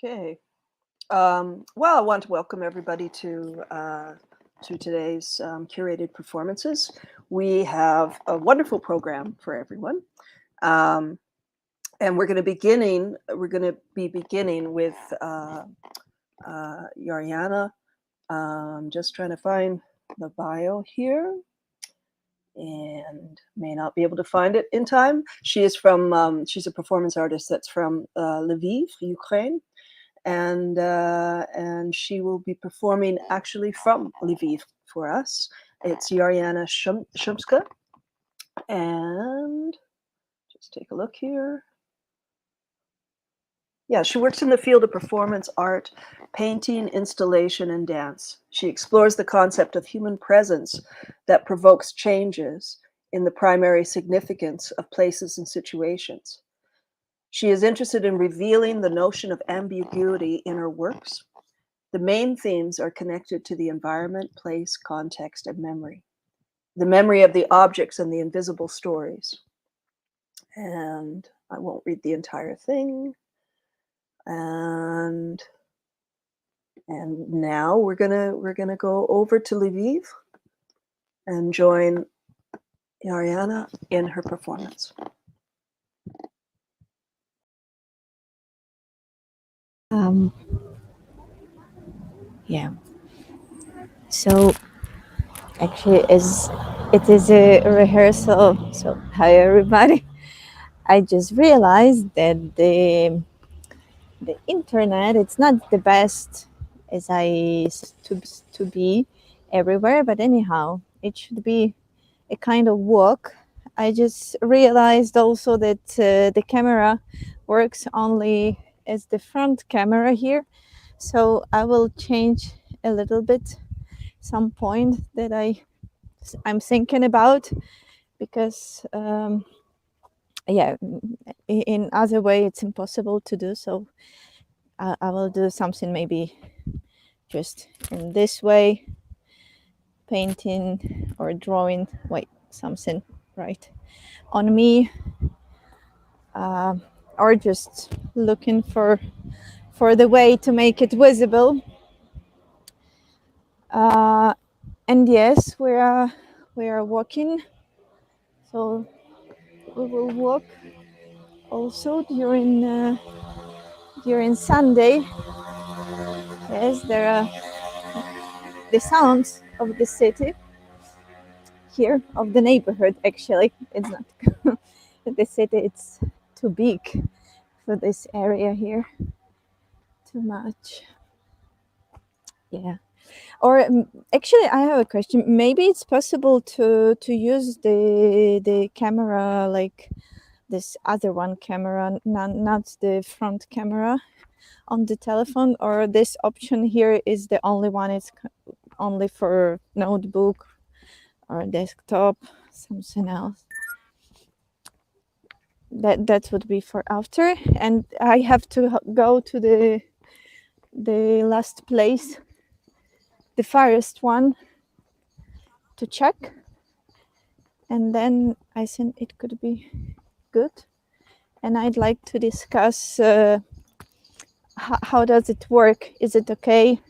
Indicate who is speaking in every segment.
Speaker 1: Okay. Well, I want to welcome everybody to today's curated performances. We have a wonderful program for everyone, um, and We're going to be beginning with Yariana. Just trying to find the bio here, and may not be able to find it in time. She's a performance artist that's from Lviv, Ukraine, and she will be performing actually from Lviv for us. It's Yariana Shumska, and just take a look here. Yeah, she works in the field of performance art, painting, installation, and dance. She explores the concept of human presence that provokes changes in the primary significance of places and situations. She is interested in revealing the notion of ambiguity in her works. The main themes are connected to the environment, place, context, and memory. The memory of the objects and the invisible stories. And I won't read the entire thing. And now we're gonna go over to Lviv and join Ariana in her performance.
Speaker 2: Yeah. So actually, as it is a rehearsal, so hi everybody. I just realized that the internet it's not the best as to be everywhere, but anyhow, it should be a kind of walk. I just realized also that the camera works only as the front camera here, so I will change a little bit some point that I'm thinking about because yeah, in other way it's impossible to do. So I will do something maybe just in this way, painting or drawing. Wait, something right on me, or just looking for the way to make it visible. And yes, we are walking. So we will walk also during Sunday. Yes, there are the sounds of the city here, of the neighborhood. Actually, it's not the city. It's too big for this area here. Too much. Yeah. Or actually, I have a question. Maybe it's possible to use the camera like this other one camera, not the front camera on the telephone, or this option here is the only one. It's only for notebook or desktop, something else. That would be for after, and I have to go to the last place, the farthest one, to check, and then I think it could be good. And I'd like to discuss how does it work? Is it okay?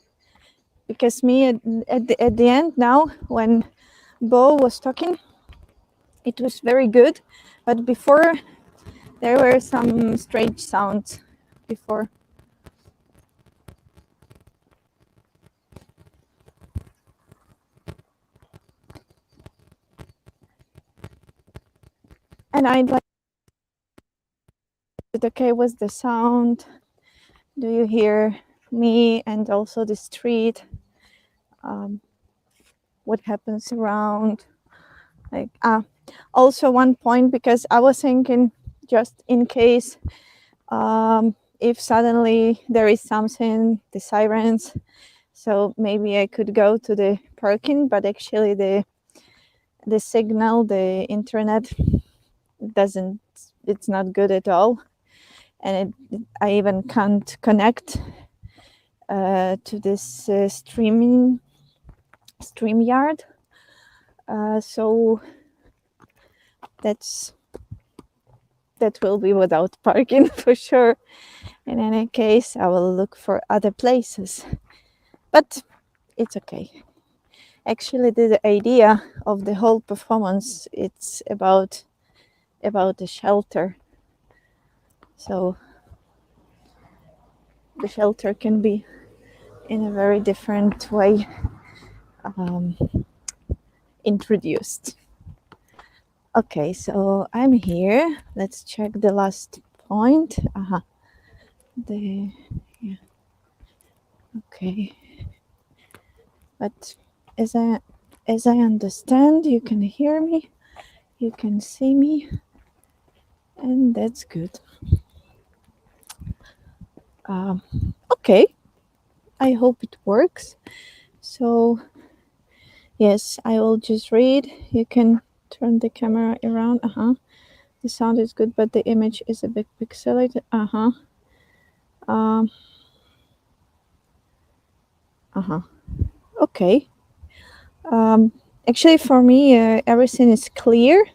Speaker 2: Because me at the end now, when Bo was talking, it was very good, but before there were some strange sounds before. And I'd like, is it okay with the sound? Do you hear me and also the street? What happens around? Like, also one point, because I was thinking just in case if suddenly there is something, the sirens, so maybe I could go to the parking, but actually the signal, the internet it's not good at all, and I even can't connect to this StreamYard, so that will be without parking for sure. In any case, I will look for other places. But it's okay. Actually, the idea of the whole performance, it's about the shelter. So the shelter can be in a very different way um, introduced. Okay, so I'm here. Let's check the last point. The yeah. Okay. But as I understand, you can hear me, you can see me, and that's good. Um, okay. I hope it works. So yes, I will just read. You can turn the camera around. The sound is good, but the image is a bit pixelated. Um, okay. Actually, for me, everything is clear.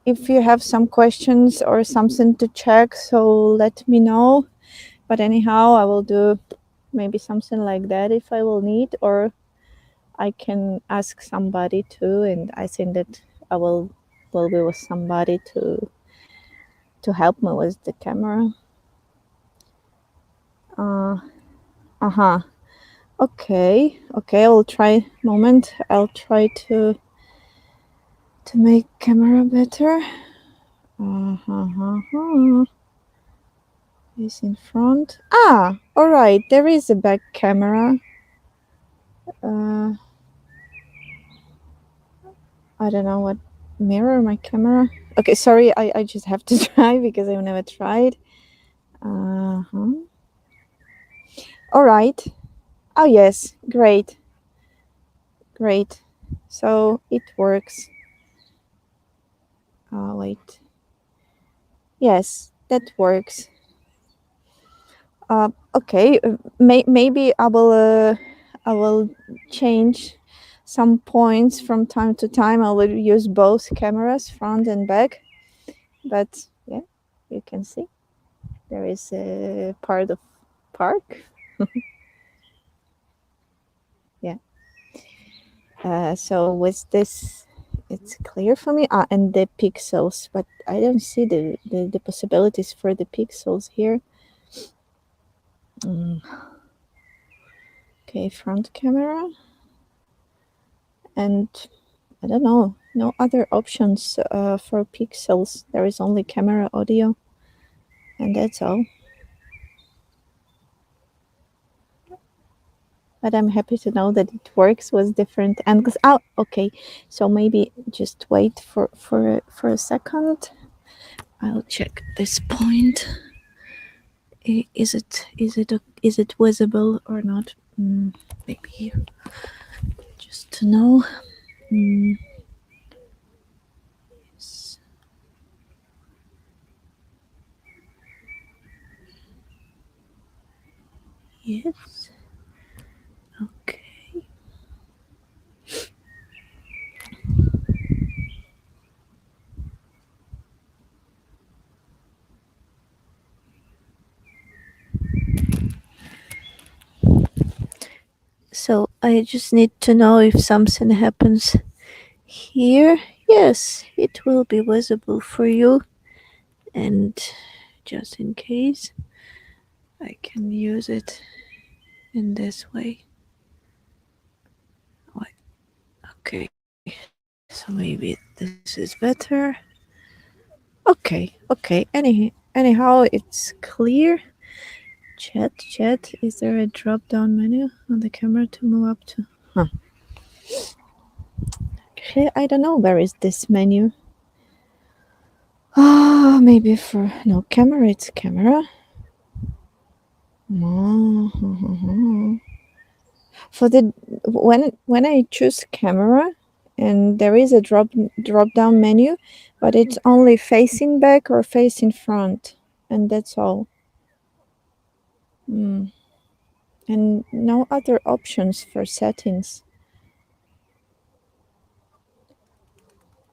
Speaker 2: If you have some questions or something to check, so let me know. But anyhow, I will do maybe something like that if I will need, or I can ask somebody too. And I think that I will be with somebody to help me with the camera. Uh-huh. Okay. I will try. Moment. I'll try to make camera better. Is in front. All right. There is a back camera. I don't know what mirror my camera. Okay, sorry. I just have to try because I've never tried. All right. Oh yes, great. So it works. Wait. Yes, that works. Okay, maybe I will change some points from time to time. I will use both cameras, front and back. But yeah, you can see there is a part of park. Yeah. So with this, it's clear for me. And the pixels, but I don't see the possibilities for the pixels here. Okay, front camera. And I don't know, no other options for pixels. There is only camera audio, and that's all. But I'm happy to know that it works with different angles. Oh, okay. So maybe just wait for a second. I'll check this point. Is it visible or not? Maybe just to know. Yes. Yes. Okay. So I just need to know if something happens here. Yes, it will be visible for you. And just in case, I can use it in this way. Okay, so maybe this is better. Okay. Anyhow, it's clear. Chat. Is there a drop down menu on the camera to move up to? Okay, I don't know where is this menu. Maybe for no camera, it's camera. For the when I choose camera, and there is a drop down menu, but it's only facing back or facing front, and that's all. And no other options for settings.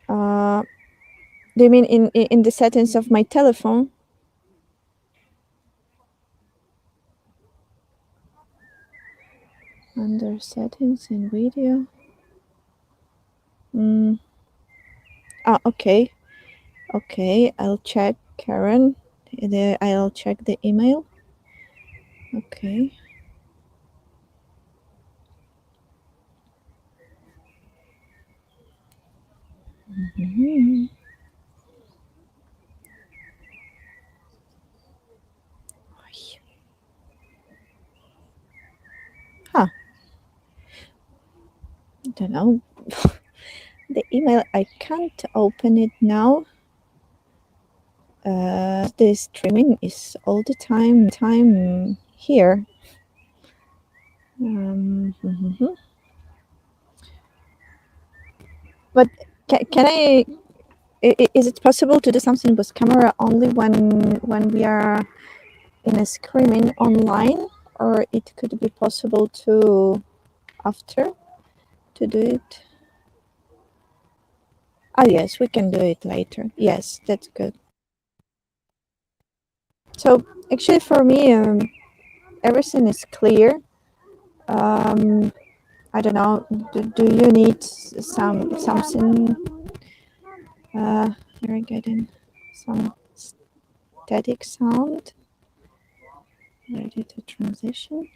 Speaker 2: Do you mean in the settings of my telephone? Under settings in video. Okay. Okay, I'll check, Karen. I'll check the email. Okay. Mhm. Huh. I don't know. The email, I can't open it now. The streaming is all the time here. Mhm. But can is it possible to do something with camera only when we are in a screening online, or it could be possible to after to do it? Oh yes, we can do it later. Yes, that's good. So actually for me, everything is clear. I don't know, do you need something? Here I getting some static sound. Ready to transition.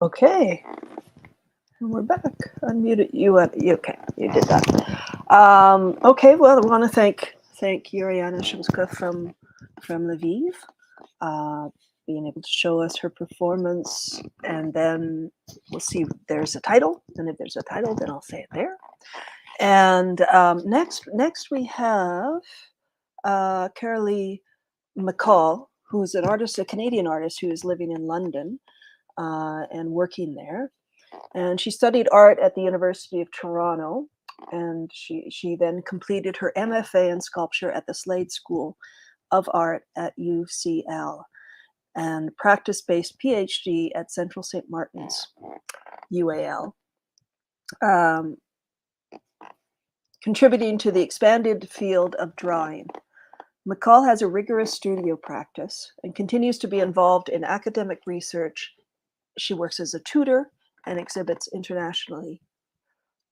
Speaker 1: Okay, and we're back. Unmuted. You okay? You did that. Okay. Well, I want to thank Yuriana Shumska from Lviv, being able to show us her performance, and then we'll see if there's a title, and if there's a title, then I'll say it there. And next we have Carolee McCall, who's an artist, a Canadian artist who is living in London and working there. And she studied art at the University of Toronto, and she then completed her MFA in sculpture at the Slade School of Art at UCL, and practice-based PhD at Central St. Martin's, UAL. Contributing to the expanded field of drawing. McCall has a rigorous studio practice and continues to be involved in academic research. She works as a tutor and exhibits internationally.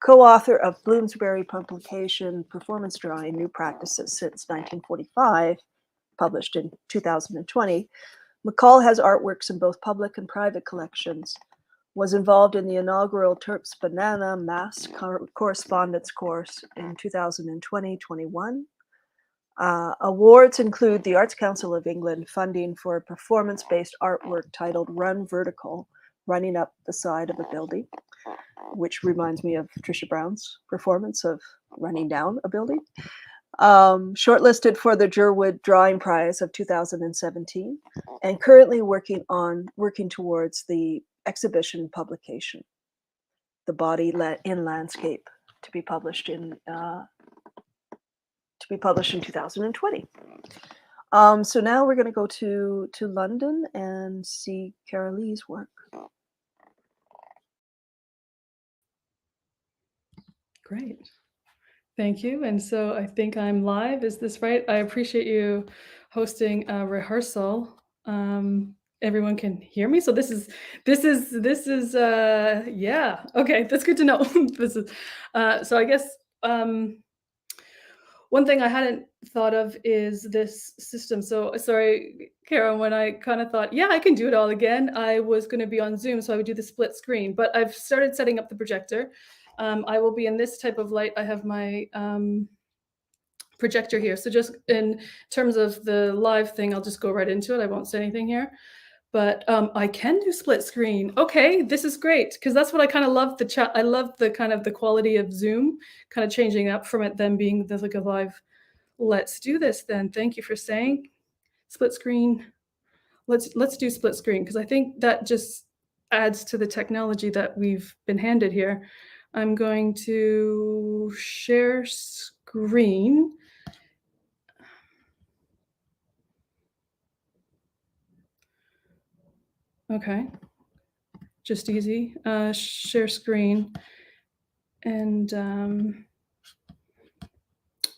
Speaker 1: Co-author of Bloomsbury publication Performance Drawing: New Practices Since 1945, published in 2020, McCall has artworks in both public and private collections, was involved in the inaugural Terps Banana Mass Correspondence course in 2020-21. Awards include the Arts Council of England funding for a performance-based artwork titled Run Vertical, Running Up the Side of a Building, which reminds me of Trisha Brown's performance of running down a building. Shortlisted for the Jerwood Drawing Prize of 2017, and currently working towards the exhibition publication, The Body in Landscape, to be published in 2020. So now we're going to go to London and see Carolee's work.
Speaker 3: Great. Thank you. And so I think I'm live. Is this right? I appreciate you hosting a rehearsal. Everyone can hear me. So this is yeah. Okay, that's good to know. This is so I guess one thing I hadn't thought of is this system. So sorry, Karen, when I kind of thought, yeah, I can do it all again, I was going to be on Zoom, so I would do the split screen. But I've started setting up the projector. I will be in this type of light. I have my projector here. So just in terms of the live thing, I'll just go right into it. I won't say anything here. But I can do split screen. Okay, this is great, because that's what I kind of love the chat. I love the kind of the quality of Zoom, kind of changing up from it then being the like a live. Let's do this then. Thank you for saying split screen. Let's do split screen, because I think that just adds to the technology that we've been handed here. I'm going to share screen. Okay. just easy. Share screen. And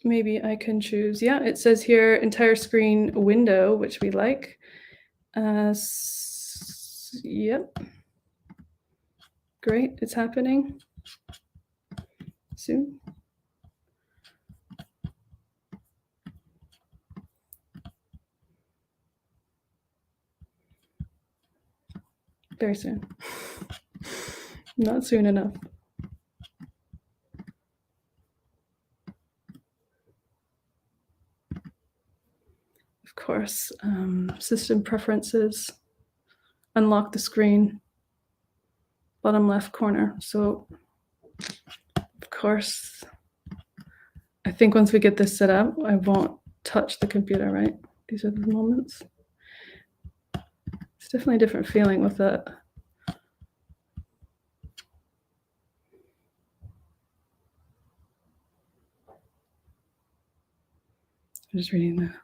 Speaker 3: maybe I can choose, yeah, it says here entire screen window, which we like. Yep. Great, it's happening soon. Very soon. Not soon enough. Of course, system preferences, unlock the screen, bottom left corner. So, of course, I think once we get this set up, I won't touch the computer, right? These are the moments. It's definitely a different feeling with that. I'm just reading that.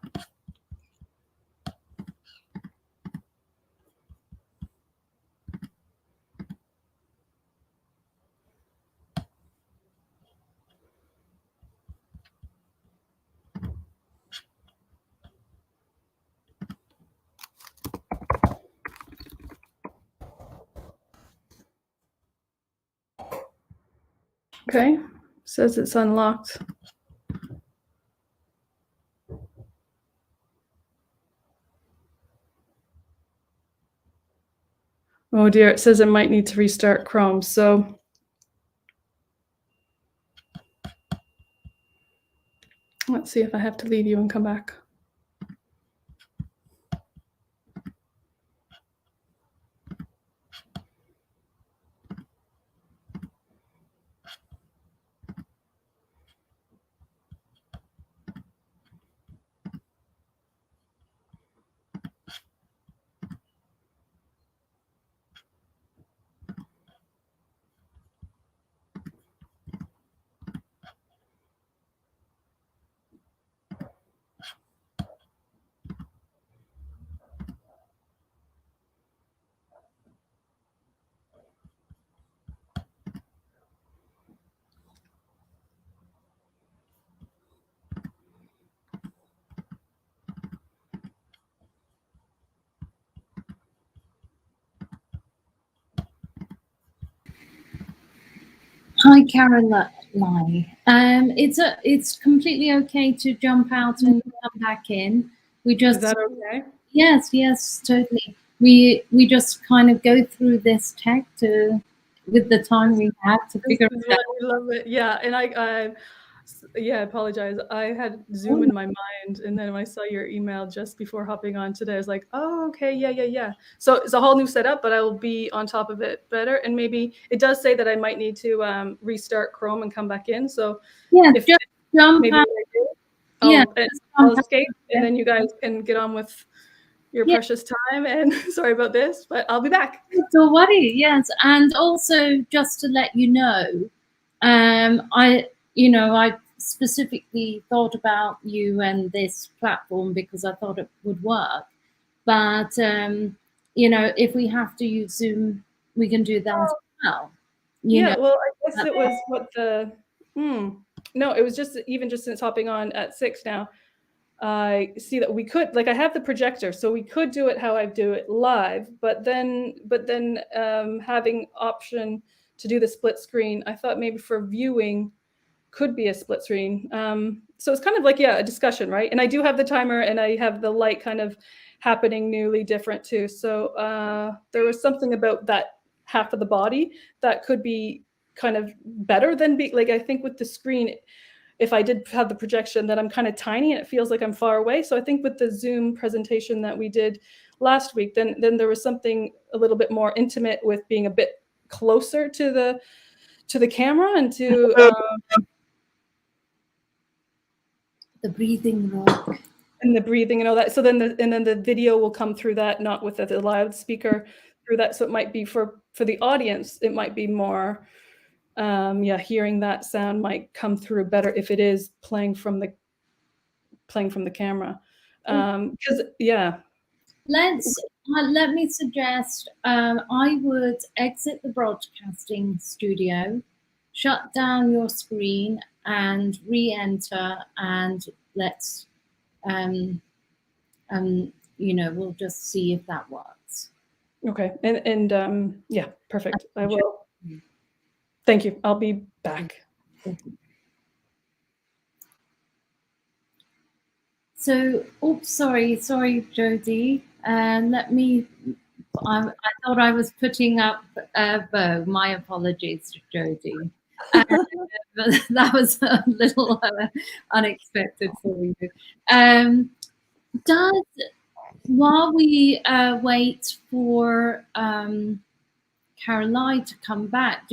Speaker 3: Okay, says it's unlocked. Oh dear, it says I might need to restart Chrome. So let's see if I have to leave you and come back.
Speaker 4: Hi, Caroline. It's completely okay to jump out and come back in. We just
Speaker 3: Is that okay?
Speaker 4: yes, totally. We just kind of go through this tech with the time we have to figure it out.
Speaker 3: I love it. Yeah, and I apologize. I had Zoom in my mind, and then when I saw your email just before hopping on today, I was like, oh, okay, yeah. So it's a whole new setup, but I will be on top of it better. And maybe it does say that I might need to restart Chrome and come back in. So
Speaker 4: yeah, just jump
Speaker 3: maybe
Speaker 4: out.
Speaker 3: I'll escape, and then you guys can get on with your precious time. And sorry about this, but I'll be back.
Speaker 4: Don't worry. Yes, and also just to let you know, I specifically thought about you and this platform because I thought it would work. But if we have to use Zoom, we can do that as well.
Speaker 3: Well, I guess it was what the no, it was just since hopping on at 6 now. I see that we could, like, I have the projector, so we could do it how I do it live, but then having option to do the split screen, I thought maybe for viewing could be a split screen. So it's kind of like, a discussion, right? And I do have the timer, and I have the light kind of happening newly different too. So there was something about that half of the body that could be kind of better than I think with the screen, if I did have the projection, that I'm kind of tiny and it feels like I'm far away. So I think with the Zoom presentation that we did last week, then there was something a little bit more intimate with being a bit closer to the camera and to
Speaker 4: the breathing rock.
Speaker 3: And the breathing and all that. So then the video will come through that, not with the loudspeaker through that. So it might be for the audience, it might be more hearing that sound might come through better if it is playing from the camera. Because
Speaker 4: let's let me suggest I would exit the broadcasting studio, shut down your screen, and re-enter, and let's, we'll just see if that works.
Speaker 3: Okay, and yeah, perfect. I will. Thank you. I'll be back.
Speaker 4: So, oops, sorry, Jodie. Let me. I thought I was putting up a bow. My apologies, Jodie. That was a little unexpected for you. While we wait for Caroline to come back,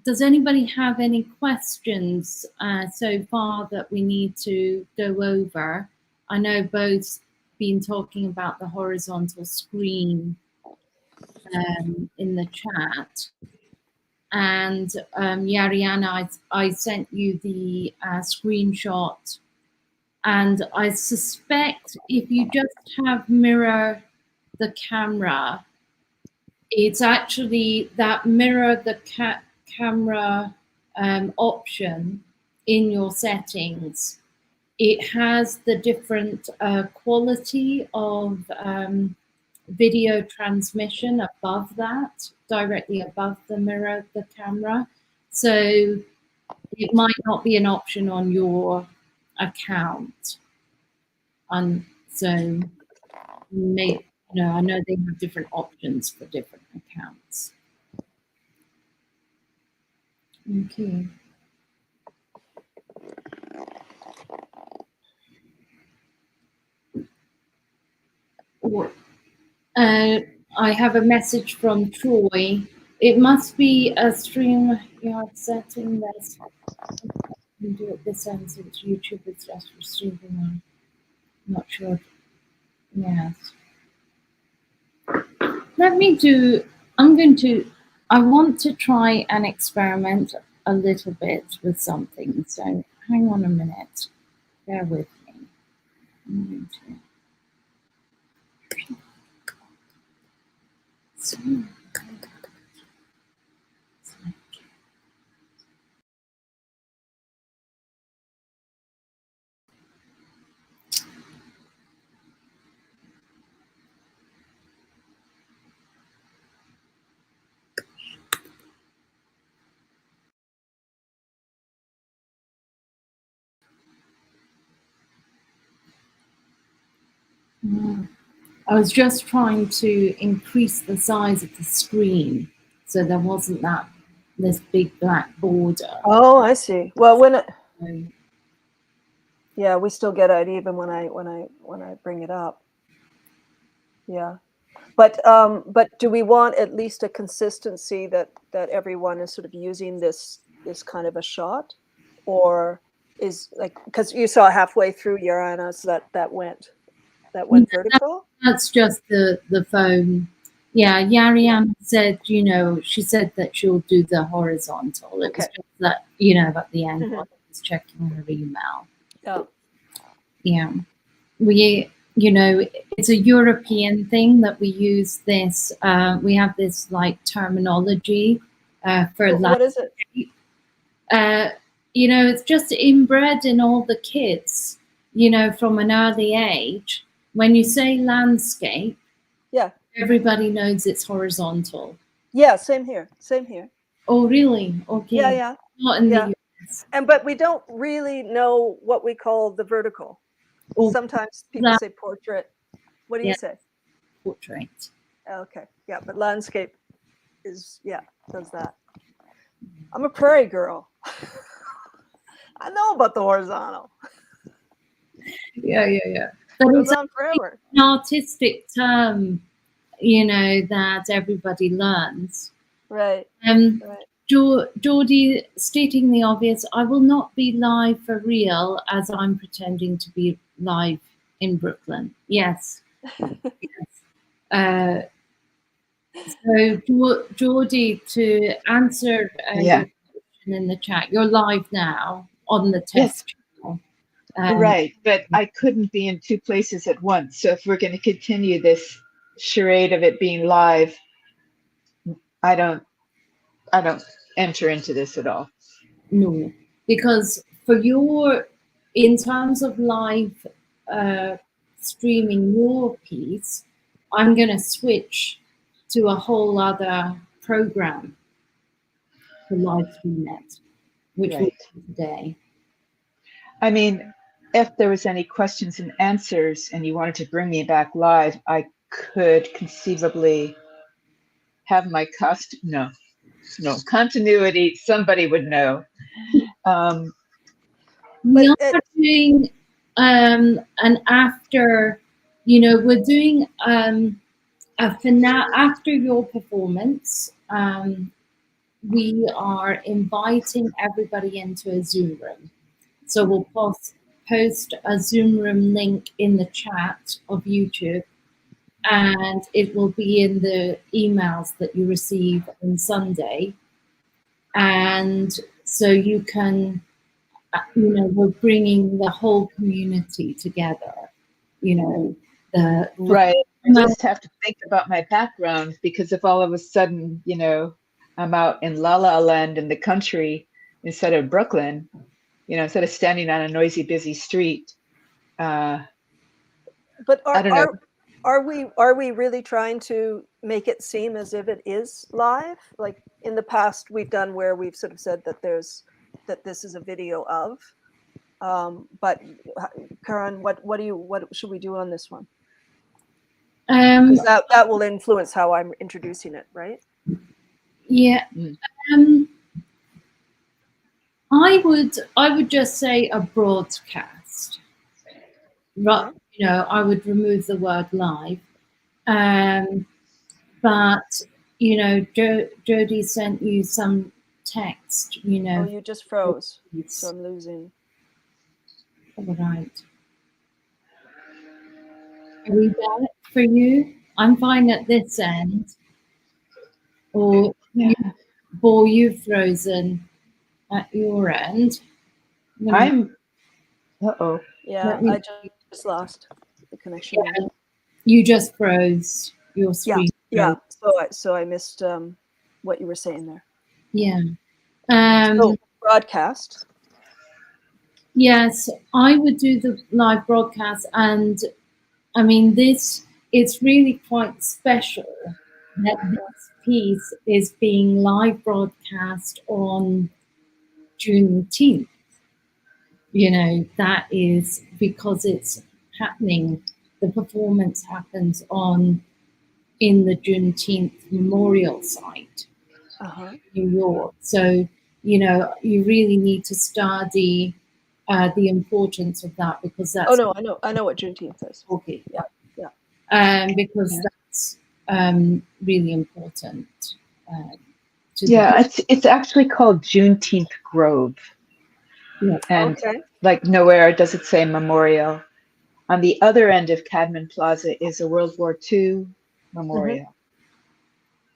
Speaker 4: does anybody have any questions so far that we need to go over? I know both been talking about the horizontal screen in the chat. And Yariana, I sent you the screenshot. And I suspect if you just have mirror the camera, it's actually that mirror the camera option in your settings. It has the different quality of video transmission above that, directly above the mirror, the camera. So it might not be an option on your account. And so I know they have different options for different accounts. Okay. I have a message from Troy. It must be a StreamYard setting that's you can do it this end since YouTube is just for streaming. I'm not sure. Yes. I want to try and experiment a little bit with something. So hang on a minute. Bear with me. I'm going to. I was just trying to increase the size of the screen so there wasn't this big black border.
Speaker 1: Oh, I see. Well, when it,
Speaker 4: So,
Speaker 1: yeah, we still get it even when I bring it up. Yeah, but do we want at least a consistency that everyone is sort of using this kind of a shot, or is like, because you saw halfway through Uranus that went vertical?
Speaker 4: that's just the phone. Yeah, Yariam said, she said that she'll do the horizontal. It was just that, at the end, while I was checking her email.
Speaker 1: Yeah.
Speaker 4: Yeah. It's a European thing that we use this. We have this like terminology for
Speaker 1: What is it?
Speaker 4: It's just inbred in all the kids, from an early age. When you say landscape,
Speaker 1: Yeah,
Speaker 4: everybody knows it's horizontal.
Speaker 1: yeah, same here.
Speaker 4: Oh, really? Okay.
Speaker 1: Yeah.
Speaker 4: Not in the US.
Speaker 1: But we don't really know what we call the vertical.
Speaker 4: Oh,
Speaker 1: sometimes people say portrait. What do you say?
Speaker 4: Portrait.
Speaker 1: Okay, yeah, but landscape does that. I'm a prairie girl. I know about the horizontal.
Speaker 4: Yeah. But it's
Speaker 1: on forever.
Speaker 4: An artistic term, that everybody learns.
Speaker 1: Right.
Speaker 4: Geordie, stating the obvious, I will not be live for real as I'm pretending to be live in Brooklyn. Yes. Yes. So, Geordie, to answer your question in the chat, you're live now on the test channel.
Speaker 5: Right, but I couldn't be in two places at once. So if we're going to continue this charade of it being live, I don't enter into this at all.
Speaker 4: No, because for your, in terms of live streaming your piece, I'm going to switch to a whole other program for live stream it, which we'll
Speaker 5: Right.
Speaker 4: do today.
Speaker 5: I mean, if there was any questions and answers and you wanted to bring me back live, I could conceivably have my costume. No continuity. Somebody would know.
Speaker 4: We
Speaker 1: But
Speaker 4: are doing an after, you know, we're doing a finale after your performance. We are inviting everybody into a Zoom room. So we'll post a Zoom room link in the chat of YouTube, and it will be in the emails that you receive on Sunday. And so you can, you know, we're bringing the whole community together, you know,
Speaker 5: right. I just have to think about my background, because if all of a sudden, you know, I'm out in La La Land in the country instead of Brooklyn, you know, instead of standing on a noisy, busy street.
Speaker 1: but
Speaker 5: I don't know.
Speaker 1: are we really trying to make it seem as if it is live? Like in the past, we've done where we've sort of said that this is a video of. But Karen, what should we do on this one? Because that will influence how I'm introducing it, right?
Speaker 4: Yeah.
Speaker 5: Mm.
Speaker 4: I would just say a broadcast. Right, you know, I would remove the word live. But you know, Jody sent you some text, you know.
Speaker 1: Oh, you just froze, so I'm losing.
Speaker 4: All right. Are we back for you? I'm fine at this end. Or you've frozen at your end.
Speaker 5: Uh-oh.
Speaker 1: Yeah, I just lost the connection.
Speaker 4: Yeah, you just froze your screen.
Speaker 1: Yeah. So I missed what you were saying there.
Speaker 4: Yeah.
Speaker 1: So broadcast.
Speaker 4: Yes, I would do the live broadcast, and I mean it's really quite special that this piece is being live broadcast on Juneteenth. You know, that is because it's happening. The performance happens in the Juneteenth memorial site, New York. So, you know, you really need to study the importance of that, because that's.
Speaker 1: Oh no, I know what Juneteenth is.
Speaker 4: Okay.
Speaker 1: Yeah.
Speaker 4: Because that's really important.
Speaker 5: It's actually called Juneteenth Grove.
Speaker 4: Yeah.
Speaker 5: And like nowhere does it say memorial. On the other end of Cadman Plaza is a World War II memorial.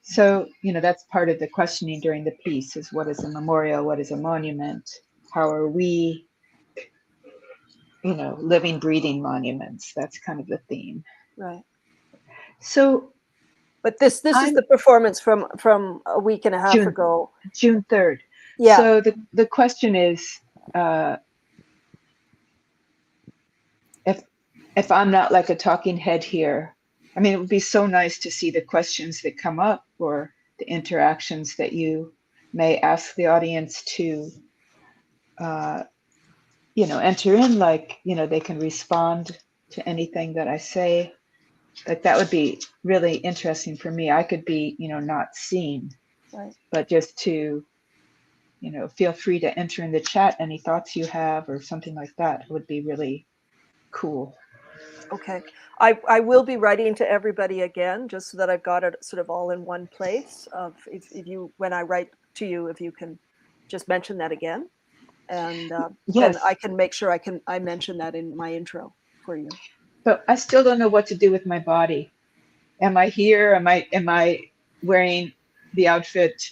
Speaker 5: So, you know, that's part of the questioning during the piece is, what is a memorial? What is a monument? How are we, you know, living, breathing monuments? That's kind of the theme.
Speaker 1: Right.
Speaker 5: So,
Speaker 1: but this is the performance from a week and a half ago.
Speaker 5: June 3rd.
Speaker 1: Yeah.
Speaker 5: So the question is, if I'm not like a talking head here, I mean, it would be so nice to see the questions that come up or the interactions that you may ask the audience to, you know, enter in, like, you know, they can respond to anything that I say. Like that would be really interesting for me. I could be, you know, not seen, but just to, you know, feel free to enter in the chat any thoughts you have or something like that. It would be really cool.
Speaker 1: Okay. I will be writing to everybody again, just so that I've got it sort of all in one place. If you, when I write to you, if you can just mention that again, and then I can make sure I mention that in my intro for you.
Speaker 5: But I still don't know what to do with my body. Am I here? Am I wearing the outfit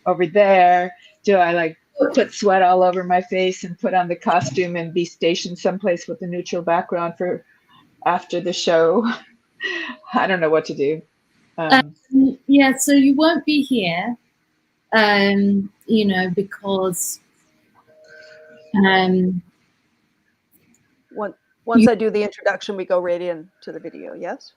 Speaker 5: over there? Do I like put sweat all over my face and put on the costume and be stationed someplace with a neutral background for after the show. I don't know what to do.
Speaker 4: Yeah, so you won't be here, you know, because
Speaker 1: Once I do the introduction, we go right into the video, yes?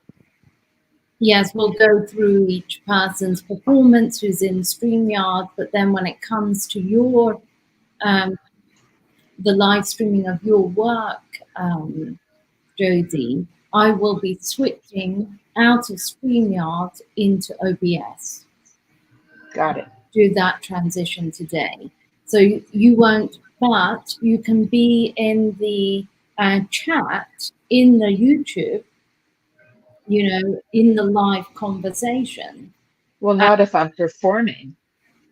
Speaker 4: yes, we'll go through each person's performance who's in StreamYard, but then when it comes to your the live streaming of your work, Jodie, I will be switching out of StreamYard into OBS.
Speaker 5: Got it.
Speaker 4: Do that transition today. So you won't, but you can be in the chat in the YouTube, you know, in the live conversation.
Speaker 5: Well, not if I'm performing.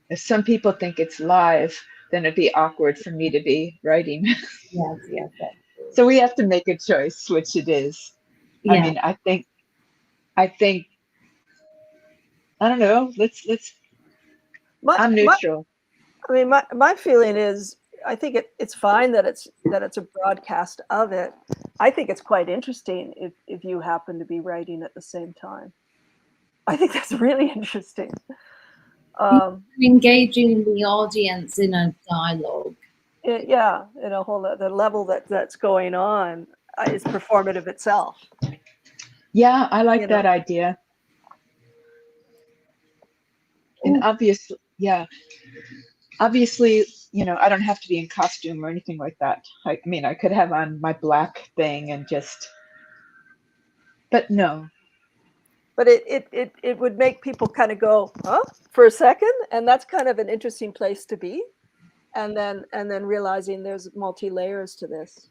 Speaker 5: If some people think it's live, then it'd be awkward for me to be writing.
Speaker 4: Yes, yes, yes.
Speaker 5: So we have to make a choice which it is.
Speaker 4: Yeah.
Speaker 5: I mean, I think I don't know. I'm neutral.
Speaker 1: My feeling is, I think it's fine that it's a broadcast of it. I think it's quite interesting if you happen to be writing at the same time. I think that's really interesting.
Speaker 4: Engaging the audience in a dialogue.
Speaker 1: Yeah, in a whole the level that's going on is performative itself.
Speaker 5: Yeah, I like that idea. And obviously, you know, I don't have to be in costume or anything like that. I mean, I could have on my black thing and just, but no.
Speaker 1: But it would make people kind of go, huh, for a second, and that's kind of an interesting place to be, and then realizing there's multi layers to this.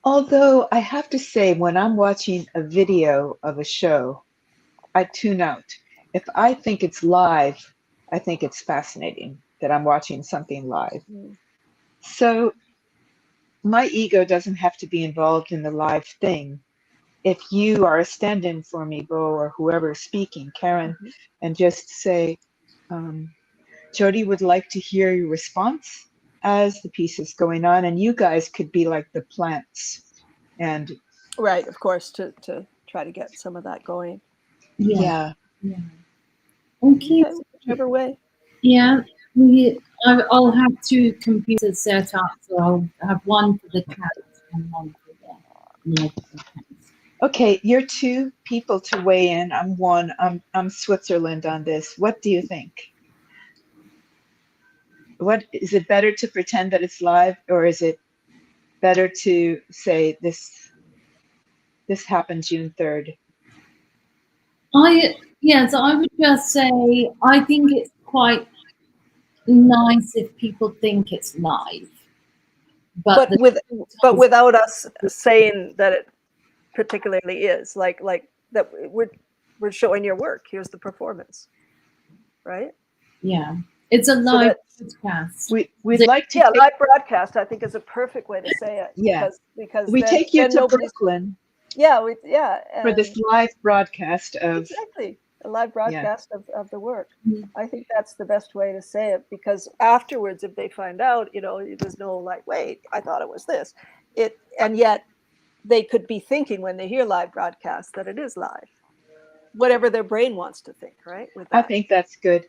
Speaker 5: Although I have to say, when I'm watching a video of a show, I tune out. If I think it's live, I think it's fascinating that I'm watching something live. So my ego doesn't have to be involved in the live thing. If you are a stand-in for me, Bo, or whoever's speaking, Karen, and just say, Jodie would like to hear your response as the piece is going on, and you guys could be like the plants. And
Speaker 1: right, of course, to try to get some of that going.
Speaker 5: Yeah.
Speaker 4: Okay.
Speaker 1: Whichever way.
Speaker 4: Yeah, I'll have two computers set up, so I'll have one for the cats and one for the
Speaker 5: Okay, you're two people to weigh in. I'm one. I'm Switzerland on this. What do you think? What is it better to pretend that it's live, or is it better to say this happened June 3rd?
Speaker 4: Yes, I would just say I think it's quite nice if people think it's live.
Speaker 1: But without us saying that it particularly is, like that we're showing your work. Here's the performance, right?
Speaker 4: Yeah, it's a live broadcast.
Speaker 5: We'd like to
Speaker 1: live broadcast. I think is a perfect way to say it.
Speaker 5: Yeah,
Speaker 1: because
Speaker 5: we take you to Brooklyn.
Speaker 1: For
Speaker 5: this live broadcast of
Speaker 1: exactly a live broadcast of the work. I think that's the best way to say it, because afterwards, if they find out, you know, there's no like, wait, I thought it was this, and yet they could be thinking when they hear live broadcast that it is live, whatever their brain wants to think, right?
Speaker 5: I think that's good.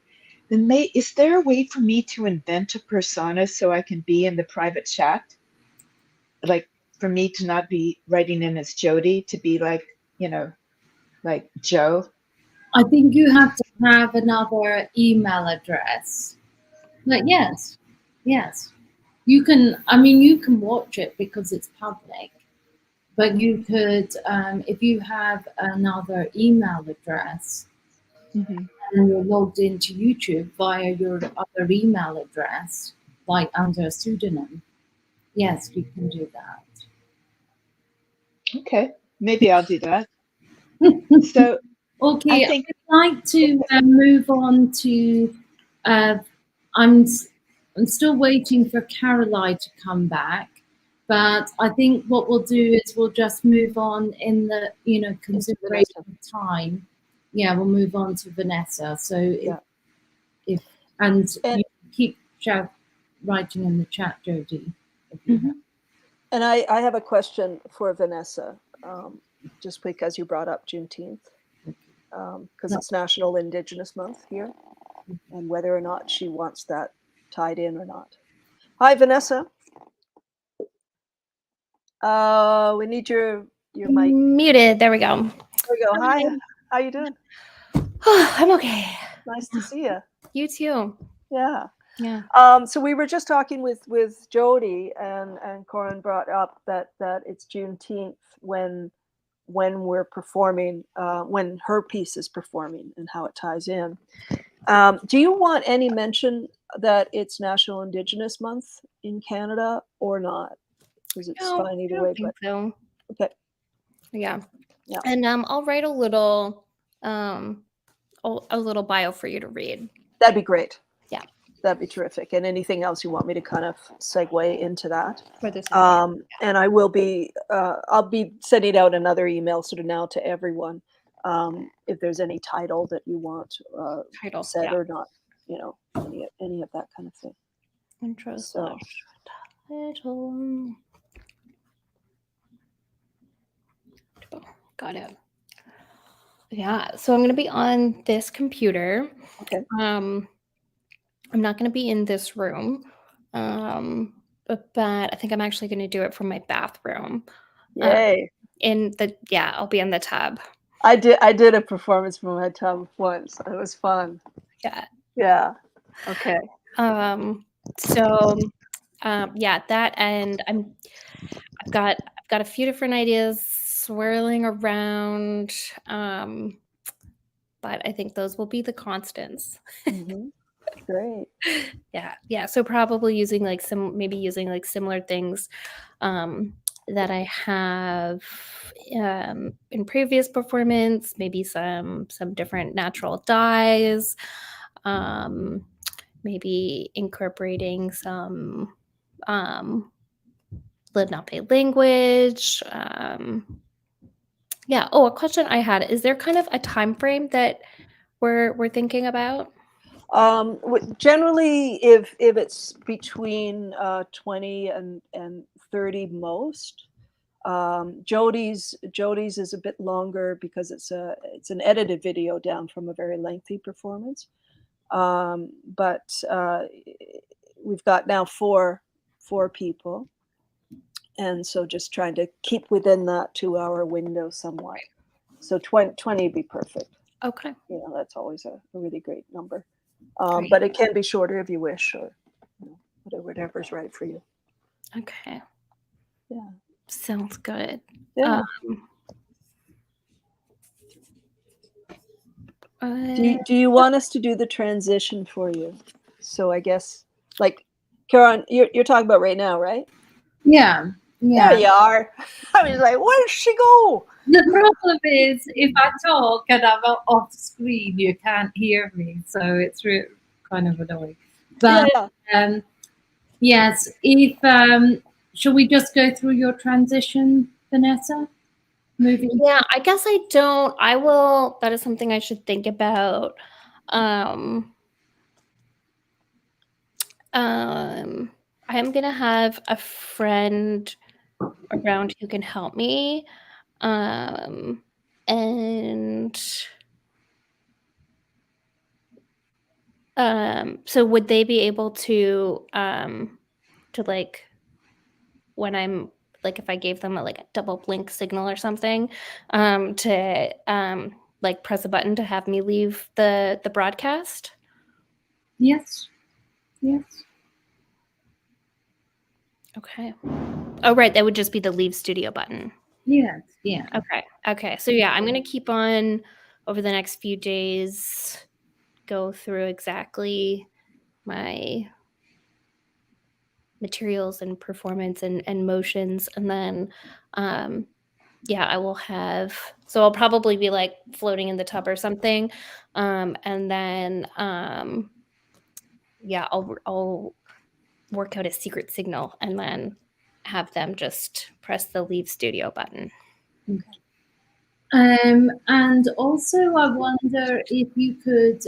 Speaker 5: Then is there a way for me to invent a persona so I can be in the private chat? Like for me to not be writing in as Jodie, to be like, you know, like Joe?
Speaker 4: I think you have to have another email address. But yes. You can, I mean, you can watch it because it's public, but you could, if you have another email address and you're logged into YouTube via your other email address, like under a pseudonym, yes, you can do that.
Speaker 5: Okay, maybe I'll do that. So,
Speaker 4: okay, I'd like to move on to, I'm still waiting for Caroline to come back, but I think what we'll do is we'll just move on in the, you know, consideration of time. Yeah, we'll move on to Vanessa. So if you keep writing in the chat, Jodie. If you have.
Speaker 1: And I have a question for Vanessa, just because you brought up Juneteenth, because it's National Indigenous Month here, and whether or not she wants that tied in or not. Hi, Vanessa. We need your mic.
Speaker 6: Muted. There we go.
Speaker 1: There we go. Hi. How you doing?
Speaker 6: I'm okay.
Speaker 1: Nice to see you.
Speaker 6: You too.
Speaker 1: Yeah.
Speaker 6: Yeah.
Speaker 1: So we were just talking with Jody, and Corin brought up that it's Juneteenth when we're performing, when her piece is performing, and how it ties in. Do you want any mention that it's National Indigenous Month in Canada or not? Because it's
Speaker 6: No,
Speaker 1: fine either
Speaker 6: I
Speaker 1: way.
Speaker 6: don't think so.
Speaker 1: Okay.
Speaker 6: Yeah.
Speaker 1: Yeah.
Speaker 6: And I'll write a little bio for you to read.
Speaker 1: That'd be great.
Speaker 6: Yeah.
Speaker 1: That'd be terrific. And anything else you want me to kind of segue into that?
Speaker 6: For this.
Speaker 1: And I will be, I'll be sending out another email sort of now to everyone. If there's any title that you want
Speaker 6: Title,
Speaker 1: said
Speaker 6: yeah.
Speaker 1: or not, you know, any of that kind of thing.
Speaker 6: Intro
Speaker 1: So.
Speaker 6: title. Got it. Yeah. So I'm going to be on this computer.
Speaker 1: Okay.
Speaker 6: I'm not going to be in this room. But I think I'm actually going to do it from my bathroom.
Speaker 1: Yay.
Speaker 6: I'll be in the tub.
Speaker 1: I did a performance from my tub once. It was fun.
Speaker 6: Yeah.
Speaker 1: Yeah. Okay.
Speaker 6: That, and I've got a few different ideas swirling around. But I think those will be the constants.
Speaker 1: Mm-hmm. Great.
Speaker 6: Yeah. So probably using similar things that I have in previous performance, maybe some different natural dyes, maybe incorporating some Lenape language. A question I had, is there kind of a time frame that we're thinking about?
Speaker 1: Generally, if it's between 20 and 30 most. Jody's is a bit longer because it's an edited video down from a very lengthy performance. But we've got now four people, and so just trying to keep within that 2-hour window somewhat. So 20 would be perfect.
Speaker 6: Okay.
Speaker 1: You know, that's always a really great number. But it can be shorter if you wish, or whatever's right for you.
Speaker 6: Okay.
Speaker 1: Yeah.
Speaker 6: Sounds good.
Speaker 1: Yeah. Do you want us to do the transition for you? So I guess, like, Karen, you're talking about right now, right?
Speaker 4: Yeah.
Speaker 1: There you are. I was like, where did she go?
Speaker 4: The problem is, if I talk and I'm off screen, you can't hear me, so it's kind of annoying. But
Speaker 1: Yeah.
Speaker 4: yes, if shall we just go through your transition, Vanessa?
Speaker 6: Yeah, I guess I don't. I will. That is something I should think about. I am gonna have a friend around who can help me. So would they be able to like, when I'm like, if I gave them a double blink signal or something, to like press a button to have me leave the broadcast?
Speaker 4: Yes.
Speaker 6: Okay. Oh, right. That would just be the leave studio button.
Speaker 4: Yes. Yeah.
Speaker 6: Okay. So yeah, I'm going to keep on over the next few days, go through exactly my materials and performance and motions. And then, I will have, so I'll probably be like floating in the tub or something. And then, I'll work out a secret signal and then have them just press the leave studio button.
Speaker 4: Okay. And also I wonder if you could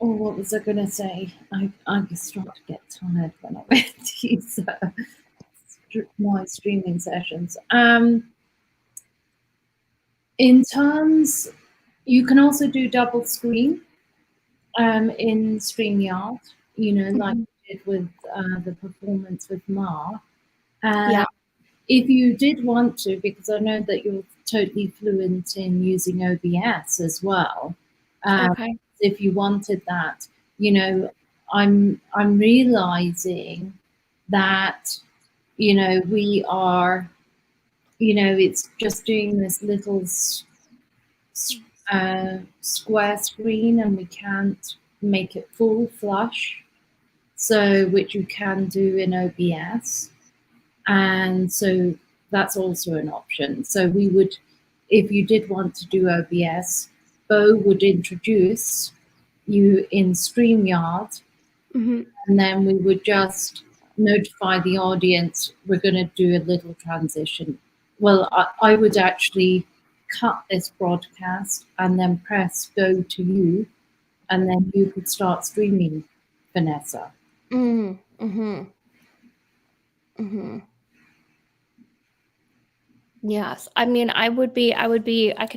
Speaker 4: Oh, what was I going to say? I start to get tired when I'm at these my streaming sessions. In terms, you can also do double screen in StreamYard, you know, like you did with the performance with Ma.
Speaker 6: Yeah.
Speaker 4: If you did want to, because I know that you're totally fluent in using OBS as well,
Speaker 6: Okay.
Speaker 4: if you wanted that, you know, I'm realizing that, you know, we are, you know, it's just doing this little square screen, and we can't make it full flush, so which you can do in OBS. And so that's also an option. So we would, if you did want to do OBS, Bo would introduce you in StreamYard,
Speaker 6: Mm-hmm.
Speaker 4: and then we would just notify the audience we're going to do a little transition. Well, I would actually cut this broadcast and then press go to you, and then you could start streaming, Vanessa.
Speaker 6: Mm-hmm. Mm-hmm. Yes. I mean, I could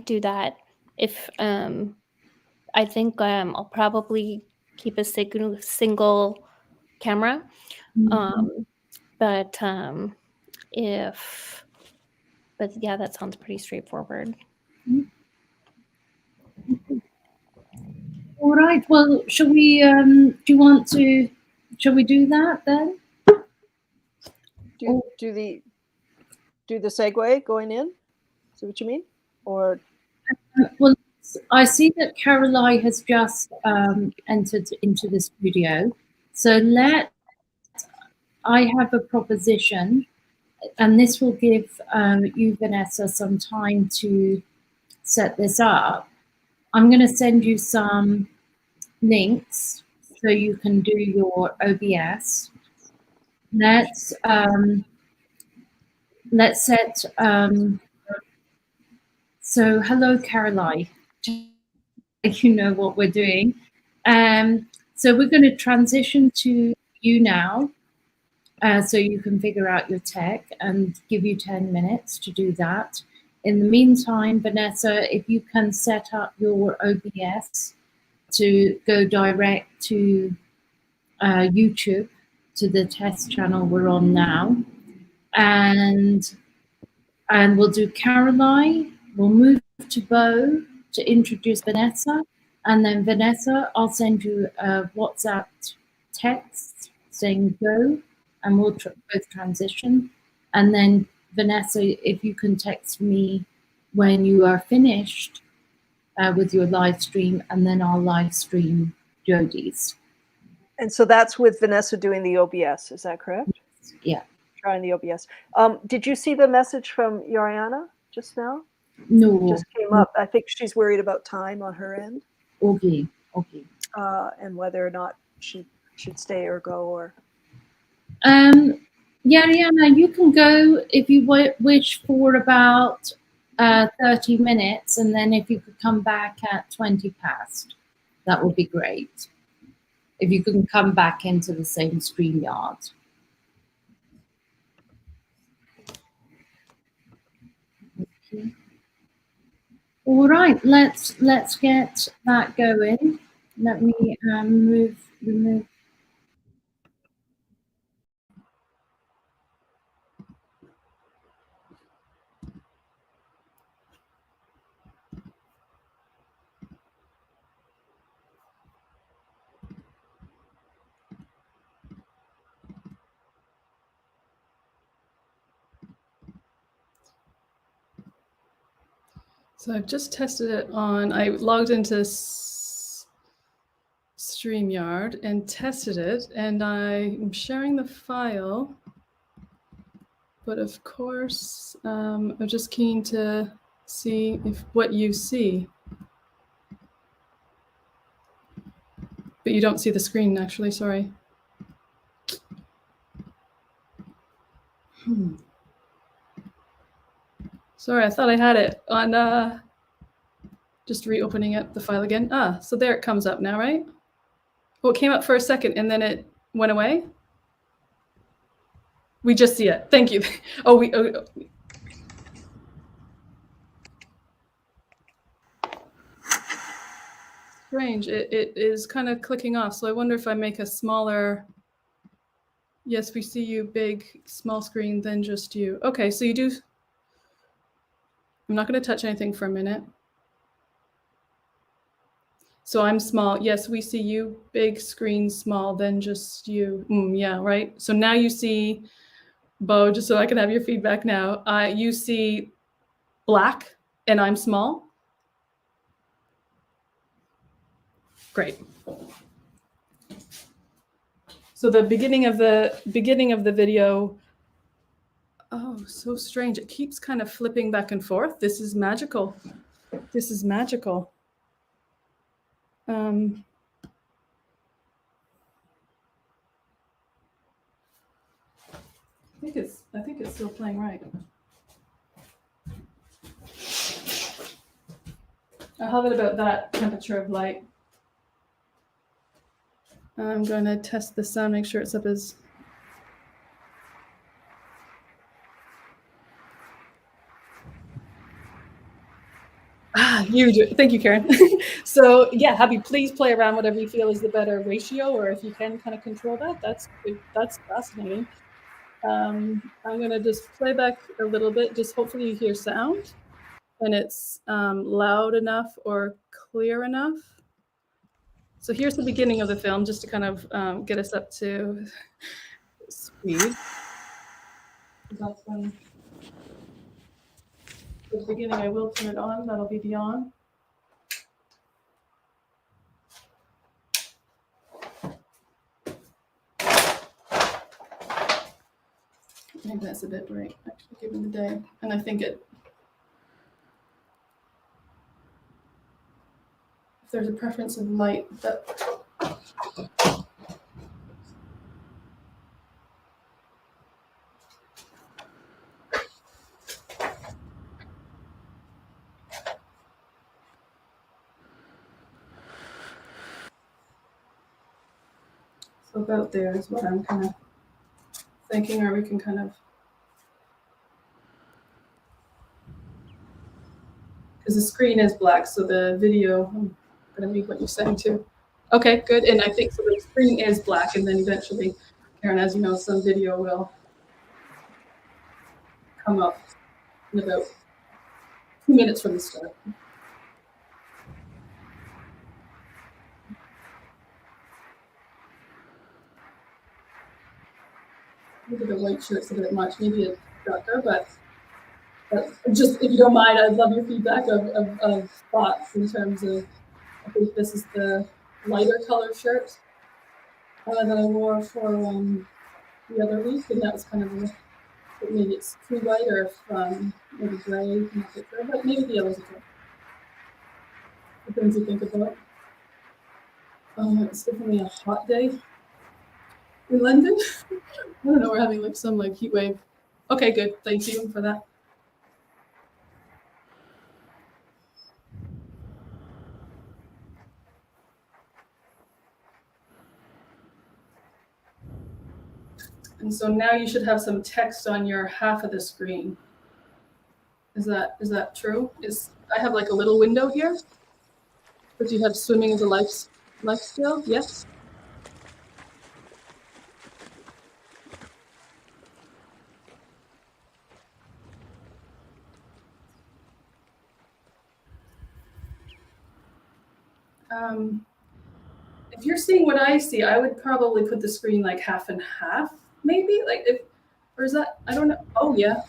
Speaker 6: do that if, I think, I'll probably keep a single camera. But yeah, that sounds pretty straightforward.
Speaker 4: All right. Well, shall we? Shall we do that then?
Speaker 1: Do the segue going in? Is that what you mean? Or
Speaker 4: well, I see that Caroline has just entered into the studio. So I have a proposition, and this will give you, Vanessa, some time to set this up. I'm going to send you some links so you can do your OBS. Let's set. So hello, Caroline. You know what we're doing. So we're going to transition to you now, so you can figure out your tech, and give you 10 minutes to do that. In the meantime, Vanessa, if you can set up your OBS to go direct to YouTube, to the test channel we're on now, and we'll do Caroline. We'll move to Bo to introduce Vanessa, and then Vanessa, I'll send you a WhatsApp text saying go, and we'll both transition. And then Vanessa, if you can text me when you are finished with your live stream, and then I'll live stream Jodie's.
Speaker 1: and so that's with Vanessa doing the OBS, is that correct?
Speaker 4: Yeah.
Speaker 1: Trying the OBS. Did you see the message from Yariana just now?
Speaker 4: No.
Speaker 1: It just came up. I think she's worried about time on her end.
Speaker 4: Okay.
Speaker 1: And whether or not she should stay or go, or.
Speaker 4: Yariana, you can go if you wish for about 30 minutes, and then if you could come back at 20 past, that would be great. If you can come back into the same StreamYard. Okay. All right, let's get that going. Let me remove.
Speaker 3: So I've just tested it on, I logged into StreamYard and tested it, and I'm sharing the file. But of course, I'm just keen to see what you see. But you don't see the screen, actually, sorry. Sorry, I thought I had it on, just reopening up the file again. So there it comes up now, right? Well, it came up for a second and then it went away. We just see it. Thank you. Oh. Strange. It is kind of clicking off. So I wonder if I make a smaller. Yes, we see you big, small screen, then just you. Okay, so you do. I'm not going to touch anything for a minute. So I'm small. Yes, we see you big screen, small, then just you. Yeah, right. So now you see, Bo, just so I can have your feedback now. You see black and I'm small. Great. So the beginning of the video, oh, so strange. It keeps kind of flipping back and forth. This is magical. This is magical. I think it's still playing right. I'll have it about that temperature of light. I'm going to test the sound, make sure it's up as. You do. Thank you, Karen. So yeah, Happy, please play around whatever you feel is the better ratio, or if you can kind of control that, that's fascinating. I'm gonna just play back a little bit, just hopefully you hear sound and it's loud enough or clear enough. So here's the beginning of the film, just to kind of get us up to speed. That's when at the beginning I will turn it on, that'll be the on. I think that's a bit bright, actually, given the day. And I think if there's a preference of light, that. So about there is what I'm kind of thinking, or we can kind of. Because the screen is black, so the video, I'm going to read what you're saying too. Okay, good. And I think so the screen is black, and then eventually, Karen, as you know, some video will come up in about 2 minutes from the start. Maybe the white shirt's a bit much, maybe it's darker, but just if you don't mind, I'd love your feedback of thoughts in terms of, I think this is the lighter color shirt that I wore for the other week, and that was kind of maybe it's too light, or if maybe gray, but maybe the yellow's okay. The things you think about. It's definitely a hot day in London. I don't know, we're having like some like heat wave. Okay, good. Thank you for that. And so now you should have some text on your half of the screen. Is that true? I have like a little window here, but you have swimming as a life skill? Yes. If you're seeing what I see, I would probably put the screen like half and half, maybe. Or is that? I don't know. Oh yeah.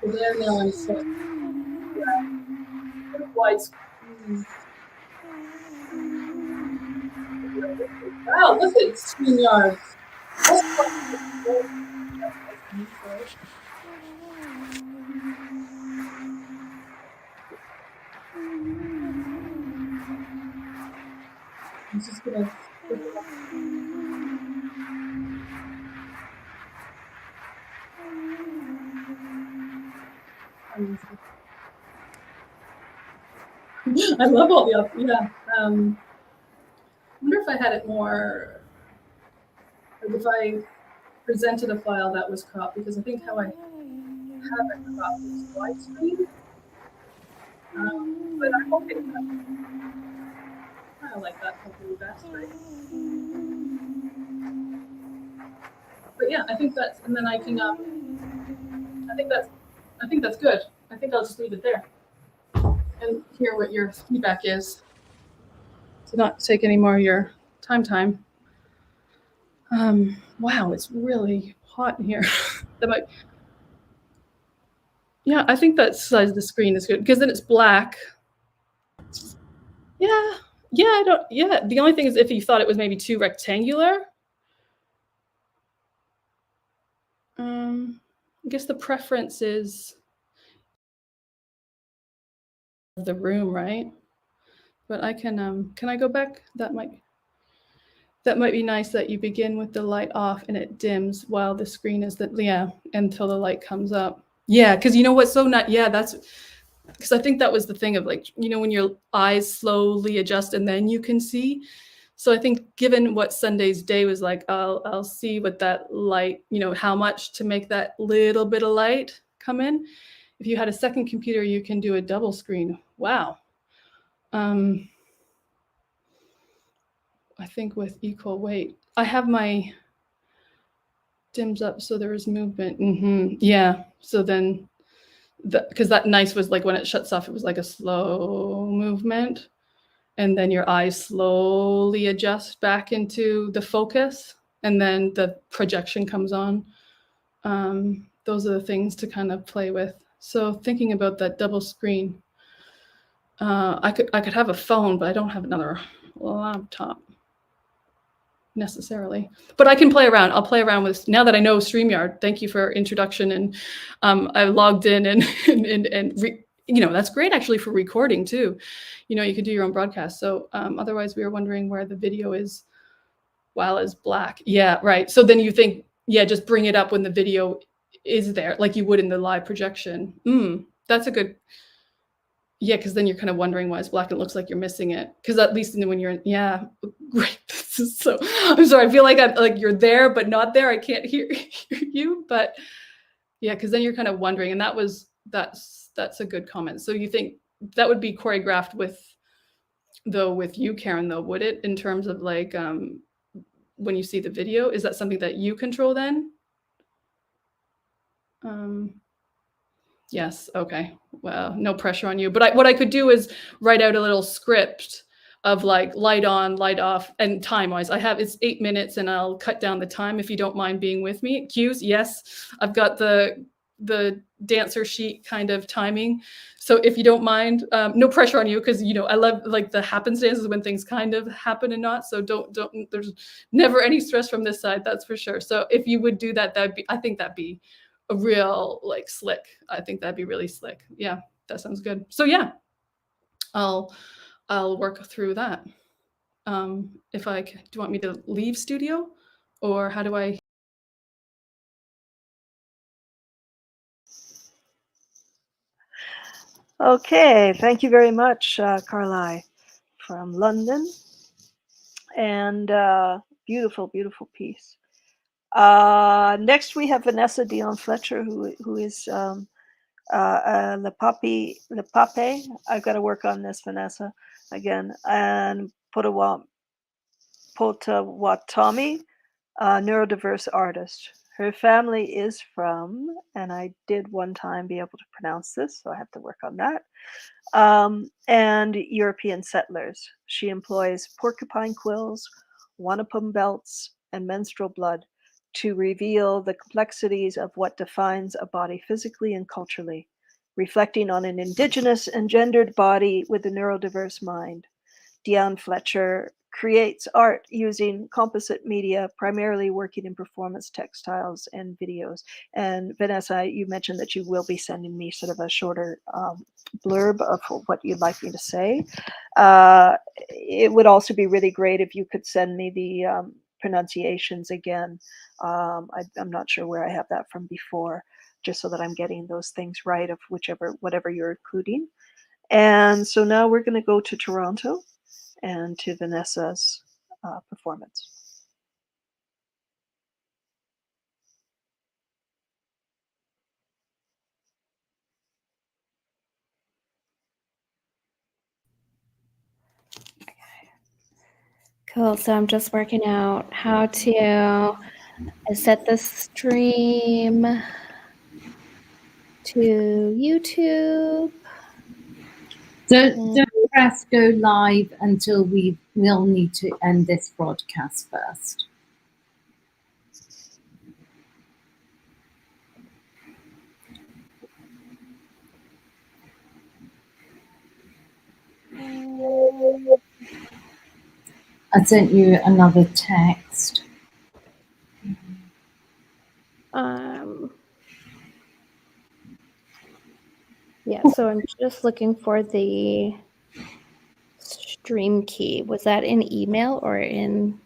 Speaker 3: So there now I'm set. Yeah. Widescreen. Wow, look at StreamYard. I'm just gonna. I love all the yeah. I wonder if I had it more, like if I presented a file that was cropped, because I think how I have it cropped is widescreen. But I'm hoping that kind of like that probably best, right? But yeah, I think that's, and then I can, I think that's good. I think I'll just leave it there and hear what your feedback is, to not take any more of your time. Wow, it's really hot in here. That might, yeah, I think that size of the screen is good because then it's black. Yeah, yeah. The only thing is if you thought it was maybe too rectangular. I guess the preference is the room, right? But I can I go back? That might be nice that you begin with the light off and it dims while the screen is until the light comes up. Yeah, because you know what's so not, yeah, that's because I think that was the thing of like, you know, when your eyes slowly adjust and then you can see. So I think given what Sunday's day was like, I'll see what that light, you know, how much to make that little bit of light come in. If you had a second computer, you can do a double screen. Wow. I think with equal weight, I have my dims up so there is movement. Yeah. So then, because that nice was like when it shuts off, it was like a slow movement. And then your eyes slowly adjust back into the focus, and then the projection comes on. Those are the things to kind of play with. So thinking about that double screen, I could have a phone, but I don't have another laptop necessarily. But I can play around. I'll play around with, now that I know StreamYard. Thank you for introduction, and I logged in and you know, that's great actually for recording too. You know, you can do your own broadcast. So otherwise we were wondering where the video is while it's black. Yeah, right. So then you think, yeah, just bring it up when the video is there, like you would in the live projection. That's a good, yeah, because then you're kind of wondering why it's black and it looks like you're missing it. Because at least when you're in, yeah, great. This is so, I'm sorry, I feel like I'm like you're there but not there. I can't hear you, but yeah, because then you're kind of wondering, and that's a good comment. So you think that would be choreographed with you, Karen, though, would it, in terms of like when you see the video? Is that something that you control then? Yes. Okay. Well, no pressure on you. But what I could do is write out a little script of like light on, light off, and time wise. It's 8 minutes, and I'll cut down the time if you don't mind being with me. Cues, yes. I've got the dancer sheet kind of timing. So if you don't mind, no pressure on you, because you know I love like the happenstances when things kind of happen and not. So don't. There's never any stress from this side, that's for sure. So if you would do that, I think that'd be a real like slick. I think that'd be really slick. Yeah, that sounds good. So yeah, I'll work through that. Do you want me to leave studio, or how do I?
Speaker 1: Okay, thank you very much, Carly, from London, and beautiful, beautiful piece. Next, we have Vanessa Dion Fletcher, who is Le Pape. I've got to work on this, Vanessa, again, and Potawatomi, neurodiverse artist. Her family is from, and I did one time be able to pronounce this, so I have to work on that, and European settlers. She employs porcupine quills, wampum belts, and menstrual blood to reveal the complexities of what defines a body physically and culturally, reflecting on an indigenous and gendered body with a neurodiverse mind. Dion Fletcher creates art using composite media, primarily working in performance textiles and videos. And Vanessa, you mentioned that you will be sending me sort of a shorter blurb of what you'd like me to say. It would also be really great if you could send me the pronunciations again. I'm not sure where I have that from before, just so that I'm getting those things right of whatever you're including. And so now we're going to go to Toronto and to Vanessa's performance.
Speaker 6: Cool. So I'm just working out how to set the stream to YouTube.
Speaker 4: Don't press go live until we'll need to end this broadcast first. I sent you another text.
Speaker 6: Yeah, so I'm just looking for the stream key. Was that in email or in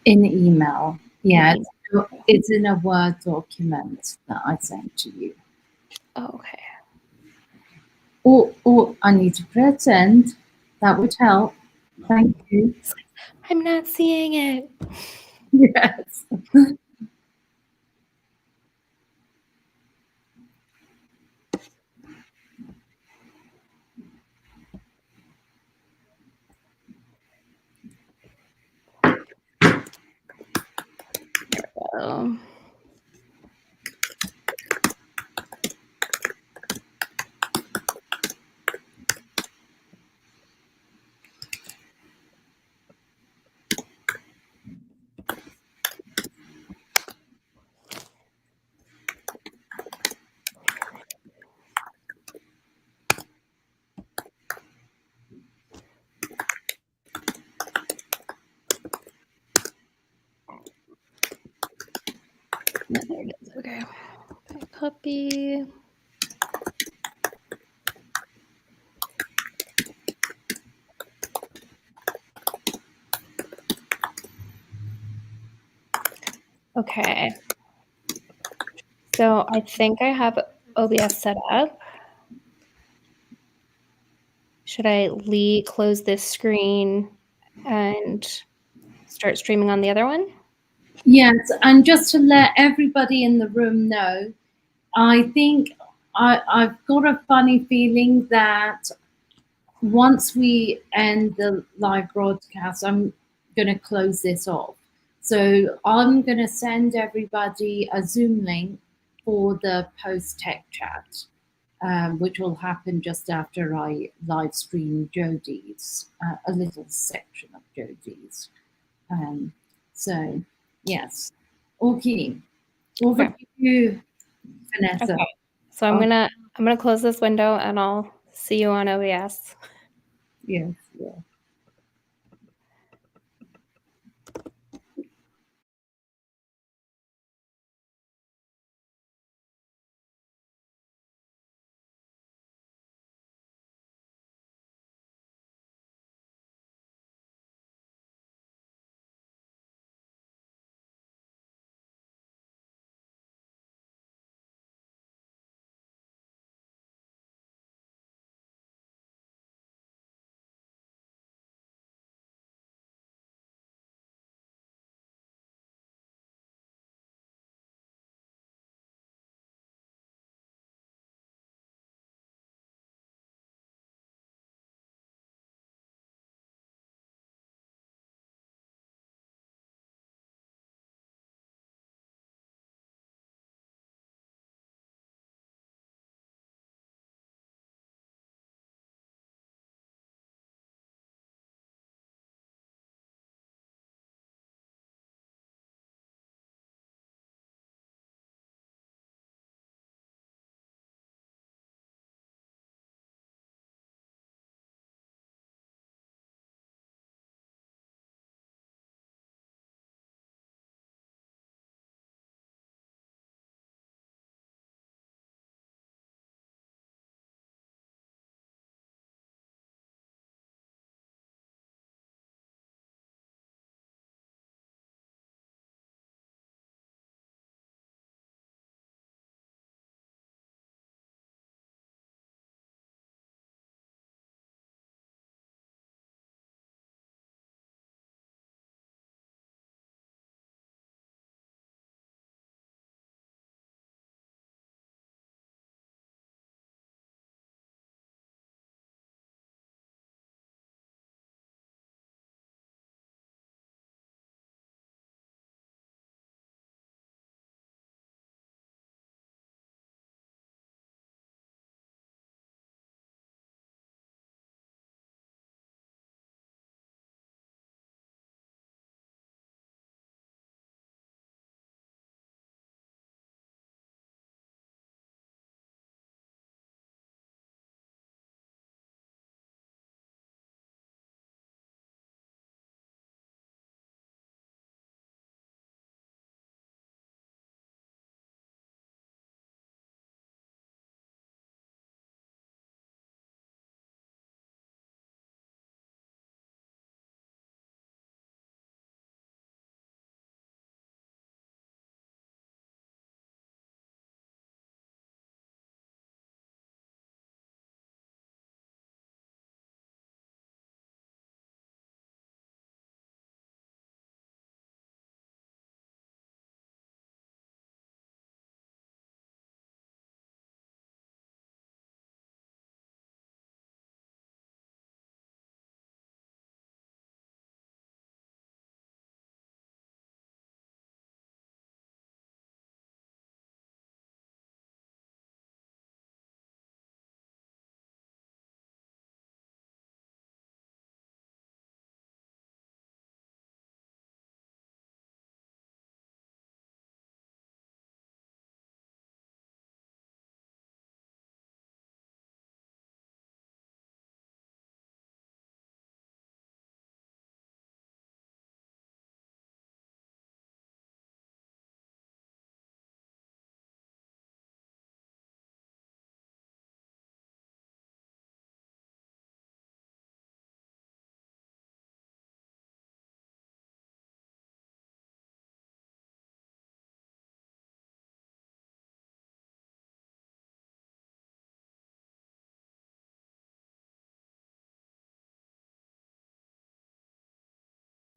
Speaker 4: email? Yeah,
Speaker 6: email?
Speaker 4: it's in a Word document that I sent to you.
Speaker 6: Oh, okay.
Speaker 4: Oh, I need to press send. That would help. Thank you.
Speaker 6: I'm not seeing it.
Speaker 4: Yes.
Speaker 6: Oh. No, there it is. Okay. Puppy. Okay. So I think I have OBS set up. Should I close this screen and start streaming on the other one?
Speaker 4: Yes, and just to let everybody in the room know, I think I've got a funny feeling that once we end the live broadcast, I'm going to close this off. So I'm going to send everybody a Zoom link for the post-tech chat, which will happen just after I live stream Jodie's, a little section of Jodie's. So, yes. Okay. Over to you, Vanessa.
Speaker 6: Okay. So I'm gonna close this window and I'll see you on OBS.
Speaker 4: Yes, yeah.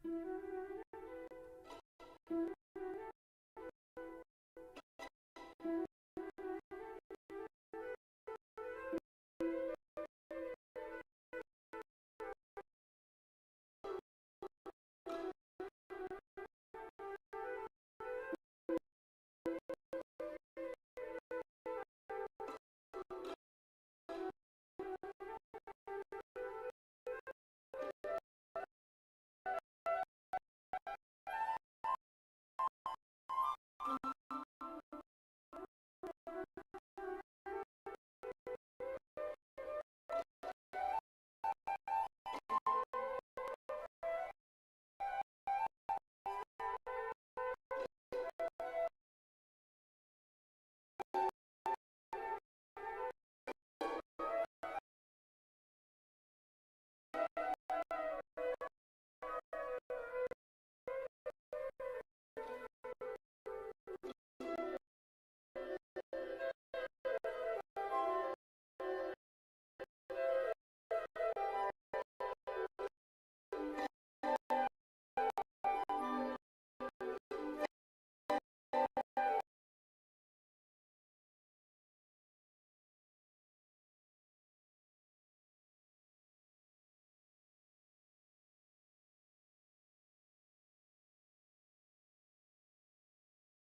Speaker 7: Thank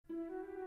Speaker 7: you.